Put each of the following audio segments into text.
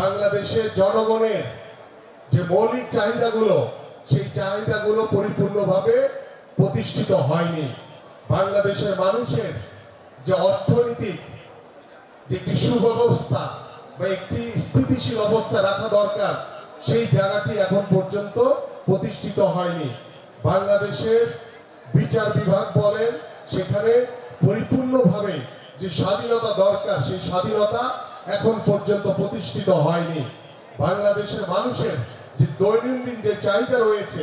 বাংলাদেশের জনগণের যে মৌলিক চাহিদাগুলো, সেই চাহিদাগুলো পরিপূর্ণভাবে প্রতিষ্ঠিত হয়নি। বাংলাদেশের মানুষের যে অর্থনৈতিক যে একটি সুব্যবস্থা বা একটি স্থিতিশীল অবস্থা রাখা দরকার, সেই জায়গাটি এখন পর্যন্ত প্রতিষ্ঠিত হয়নি। বাংলাদেশের বিচার বিভাগ বলেন, সেখানে পরিপূর্ণভাবে যে স্বাধীনতা দরকার, সেই স্বাধীনতা এখন পর্যন্ত প্রতিষ্ঠিত হয়নি। বাংলাদেশের মানুষের যে দৈনন্দিন যে চাহিদা রয়েছে,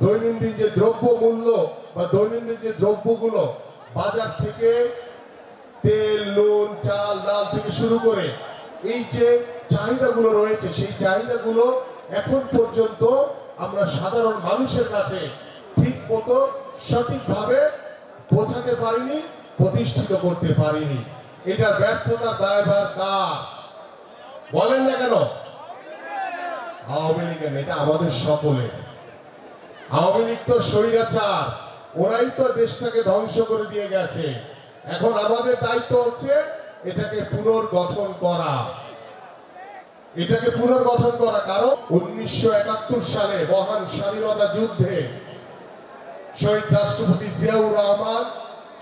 দৈনন্দিন যে দ্রব্য মূল্য বা দৈনন্দিন যে দ্রব্যগুলো বাজার থেকে তেল, নুন, চাল, ডাল থেকে শুরু করে এই যে চাহিদাগুলো রয়েছে, সেই চাহিদাগুলো এখন পর্যন্ত আমরা সাধারণ মানুষের কাছে ঠিক মতো সঠিকভাবে পৌঁছাতে পারিনি, প্রতিষ্ঠিত করতে পারিনি। এটা ব্যর্থতার দায়ভার কার? বলেন না কেন? আওয়ামী লীগের। এটা আমাদের সকলের। আওয়ামী লীগ তো স্বৈরাচার, ওরাই তো দেশটাকে ধ্বংস করে দিয়ে গেছে। এখন আমাদের দায়িত্ব হচ্ছে এটাকে পুনর্গঠন করা, এটাকে পুনর্গঠন করা। কারণ 1971 সালে মহান স্বাধীনতা যুদ্ধে শহীদ রাষ্ট্রপতি জিয়াউর রহমান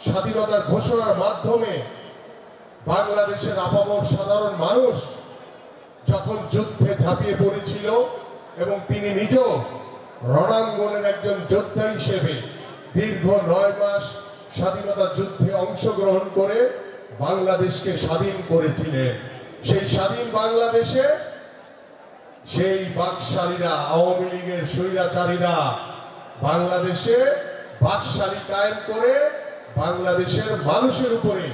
স্বাধীনতার ঘোষণার মাধ্যমে বাংলাদেশের আপামর সাধারণ মানুষ যখন যুদ্ধে ঝাঁপিয়ে পড়েছিল এবং তিনি নিজেও রণাঙ্গনের একজন যোদ্ধা হিসেবে দীর্ঘ 9 মাস স্বাধীনতা যুদ্ধে অংশগ্রহণ করে বাংলাদেশকে স্বাধীন করেছিলেন। সেই স্বাধীন বাংলাদেশে সেই বাকশালীরা, আওয়ামী লীগের স্বৈরাচারীরা বাংলাদেশে বাকশালী কায়েম করে বাংলাদেশের মানুষের উপরে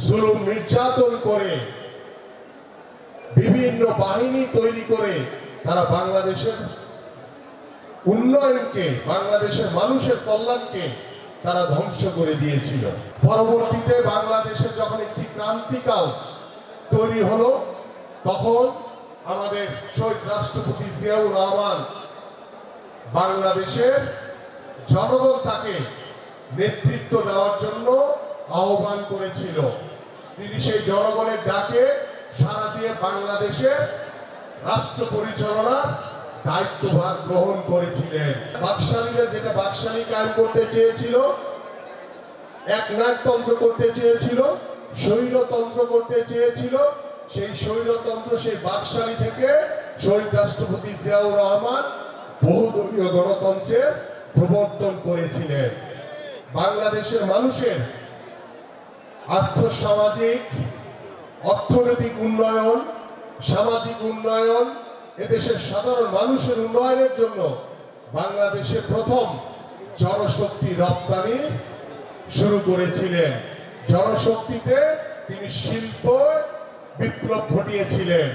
জুলুম নির্যাতন করে বিভিন্ন বাহিনী তৈরি করে তারা বাংলাদেশের উন্নয়নকে, বাংলাদেশের মানুষের কল্যাণকে তারা ধ্বংস করে দিয়েছিল। পরবর্তীতে বাংলাদেশে যখন একটি ক্রান্তিকাল তৈরি হলো, তখন আমাদের শহীদ রাষ্ট্রপতি জিয়াউর রহমান বাংলাদেশের জনগণ তাকে নেতৃত্ব দেওয়ার জন্য আহ্বান করেছিল। তিনি সেই জনগণের ডাকে সাড়া দিয়ে বাংলাদেশের রাষ্ট্র পরিচালনার দায়িত্বভার গ্রহণ করেছিলেন। বাকশালীরা যেটা বাকশালী কায়েম করতে চেয়েছিল, একনায়কতন্ত্র করতে চেয়েছিল, স্বৈরতন্ত্র করতে চেয়েছিল, সেই স্বৈরতন্ত্র, সেই বাকশালী থেকে শহীদ রাষ্ট্রপতি জিয়াউর রহমান বহুদলীয় গণতন্ত্রের প্রবর্তন করেছিলেন। বাংলাদেশের মানুষের আর্থসামাজিক, অর্থনৈতিক উন্নয়ন, সামাজিক উন্নয়ন, এদেশের সাধারণ মানুষের উন্নয়নের জন্য বাংলাদেশে প্রথম জনশক্তি রপ্তানি শুরু করেছিলেন। জনশক্তিতে তিনি শিল্প বিপ্লব ঘটিয়েছিলেন।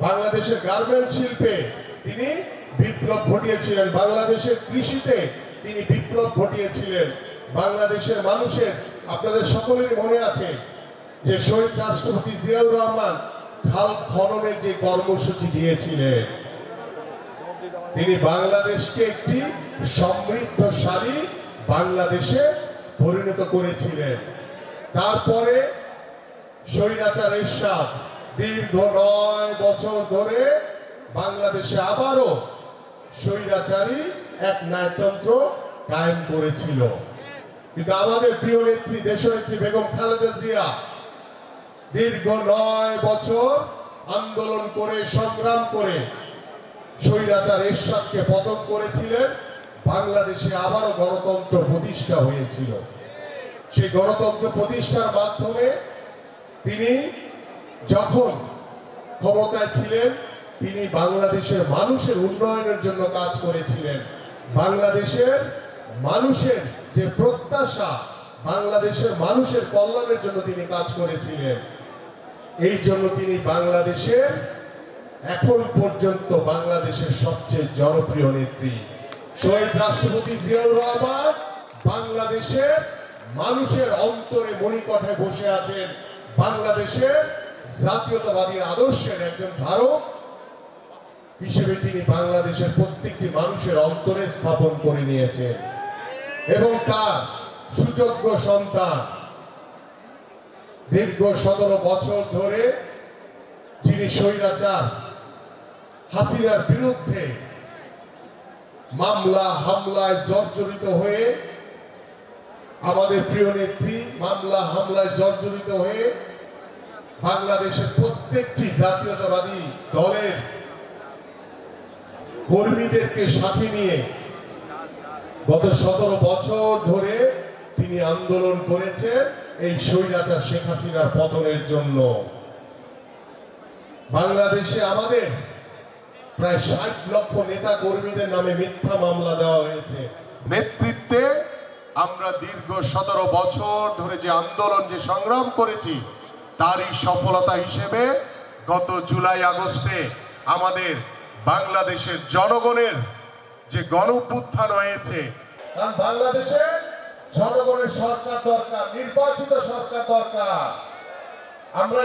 বাংলাদেশের গার্মেন্টস শিল্পে তিনি বিপ্লব ঘটিয়েছিলেন। বাংলাদেশের কৃষিতে তিনি বিপ্লব ঘটিয়েছিলেন। বাংলাদেশের মানুষের, আপনাদের সকলেরই মনে আছে যে শহীদ রাষ্ট্রপতি জিয়াউর রহমান খাল খননের যে কর্মসূচি দিয়েছিলেন, তিনি বাংলাদেশকে একটি সমৃদ্ধশালী বাংলাদেশে পরিণত করেছিলেন। তারপরে স্বৈরাচার এরশাদ দীর্ঘ 9 বছর ধরে বাংলাদেশে আবারও স্বৈরাচারী এক ন্যায়তন্ত্র কায়েম করেছিল। কিন্তু আমাদের প্রিয় নেত্রী, দেশনেত্রী বেগম খালেদা জিয়া দীর্ঘ 9 বছর আন্দোলন করে, সংগ্রাম করে স্বৈরাচার এরশাদকে পতন করেছিলেন। বাংলাদেশে আবারও গণতন্ত্র প্রতিষ্ঠা হয়েছিল। সেই গণতন্ত্র প্রতিষ্ঠার মাধ্যমে তিনি যখন ক্ষমতায় ছিলেন, তিনি বাংলাদেশের মানুষের উন্নয়নের জন্য কাজ করেছিলেন। বাংলাদেশের মানুষের যে প্রত্যাশা, বাংলাদেশের মানুষের কল্যাণের জন্য তিনি কাজ করেছিলেন। এই জন্য তিনি বাংলাদেশের, এখন পর্যন্ত বাংলাদেশের সবচেয়ে জনপ্রিয় নেত্রী শহীদ রাষ্ট্রপতি জিয়াউর রহমান বাংলাদেশের মানুষের অন্তরে মণিকঠায় বসে আছেন। বাংলাদেশের জাতীয়তাবাদী আদর্শের একজন ধারক হিসেবে তিনি বাংলাদেশের প্রত্যেকটি মানুষের অন্তরে স্থাপন করে নিয়েছেন এবং তার সুযোগ্য সন্তান দীর্ঘ 17 বছর ধরে যিনি স্বৈরাচার হাসিনার বিরুদ্ধে মামলা হামলায় জর্জরিত হয়ে, আমাদের প্রিয় নেত্রী মামলা হামলায় জর্জরিত হয়ে বাংলাদেশের প্রত্যেকটি জাতীয়তাবাদী দলের কর্মীদেরকে সাথে নিয়ে গত 17 বছর ধরে তিনি আন্দোলন করেছেন এই স্বৈরাচার শেখ হাসিনার পতনের জন্য। বাংলাদেশে আমাদের প্রায় 60 লক্ষ নেতা কর্মীদের নামে মিথ্যা মামলা দেওয়া হয়েছে। নেতৃত্বে আমরা দীর্ঘ 17 বছর ধরে যে আন্দোলন, যে সংগ্রাম করেছি, তারই সফলতা হিসেবে গত জুলাই আগস্টে আমাদের বাংলাদেশের জনগণের যে গণঅভ্যুত্থান হয়েছে, কারণ বাংলাদেশে জনগণের সরকার দরকার, নির্বাচিত সরকার দরকার। আমরা